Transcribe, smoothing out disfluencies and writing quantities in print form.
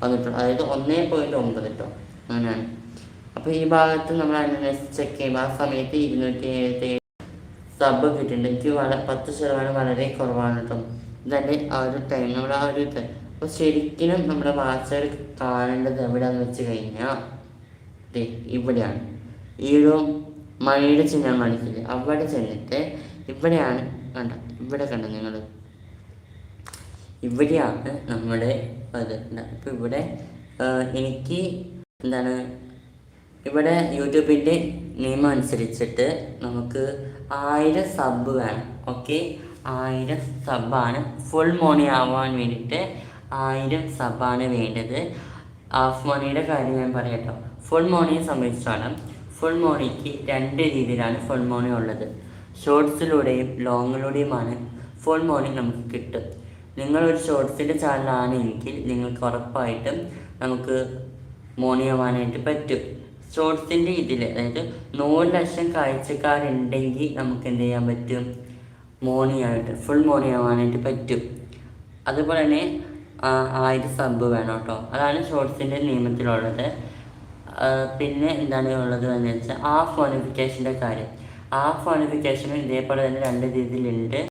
വന്നിട്ടുണ്ട്, അതായത് 1.9 കേട്ടോ, അങ്ങനെയാണ്. അപ്പോൾ ഈ ഭാഗത്ത് നമ്മൾ അന്വേഷിച്ച് ചെക്ക് ചെയ്യുമ്പോൾ ആ സമയത്ത് 277 സബ് കിട്ടിയിട്ടുണ്ട്. എനിക്ക് 10% വളരെ കുറവാണ് കേട്ടോ. ഇതല്ലേ ആ ഒരു ടൈം, നമ്മൾ ആ ഒരു ടൈം. അപ്പോൾ ശരിക്കും നമ്മുടെ വാച്ചർ കാണേണ്ടത് എവിടെയാണെന്ന് വെച്ച് കഴിഞ്ഞാൽ ഇവിടെയാണ്. ഈ ഒരു മണിയുടെ ചിഹ്നം കാണിച്ചില്ലേ, അവിടെ ചെന്നിട്ട് ഇവിടെയാണ് കണ്ട, ഇവിടെ കണ്ട നിങ്ങൾ, ഇവിടെയാണ് നമ്മുടെ അത്. ഇപ്പോൾ ഇവിടെ എനിക്ക് എന്താണ്, ഇവിടെ യൂട്യൂബിൻ്റെ നിയമം അനുസരിച്ചിട്ട് നമുക്ക് 1000 സബ് വേണം. ഓക്കെ, 1000 സബ്ബാണ് ഫുൾ മോണി ആവാൻ വേണ്ടിയിട്ട്. 1000 സബ്ബാണ് വേണ്ടത്. ഹാഫ് മോണിയുടെ കാര്യം ഞാൻ പറയാം കേട്ടോ. ഫുൾ മോണിയെ സംബന്ധിച്ചാണ്, ഫുൾ മോണിക്ക് 2 രീതിയിലാണ് ഫുൾ മോണി ഉള്ളത്. ഷോർട്സിലൂടെയും ലോങ്ങിലൂടെയുമാണ് ഫുൾ മോണി നമുക്ക് കിട്ടും. നിങ്ങളൊരു ഷോർട്സിൻ്റെ ചാനലാണ് എങ്കിൽ നിങ്ങൾക്ക് ഉറപ്പായിട്ടും നമുക്ക് മോണി ആവാനായിട്ട് പറ്റും. ഷോർട്സിൻ്റെ ഇതിൽ, അതായത് 100 ലക്ഷം കാഴ്ചക്കാരുണ്ടെങ്കിൽ നമുക്ക് എന്ത് ചെയ്യാൻ പറ്റും, മോണിയായിട്ട് ഫുൾ മോണി ആവാനായിട്ട് പറ്റും. അതുപോലെ തന്നെ 1000 സബ് വേണം കേട്ടോ. അതാണ് ഷോർട്സിൻ്റെ നിയമത്തിലുള്ളത്. പിന്നെ എന്താണ് ഉള്ളത് എന്ന് വെച്ചാൽ ഹാഫ് മോണിഫിക്കേഷൻ്റെ കാര്യം. ഹാഫ് മോണിഫിക്കേഷനും ഇതേപോലെ തന്നെ 2 രീതിയിലുണ്ട്.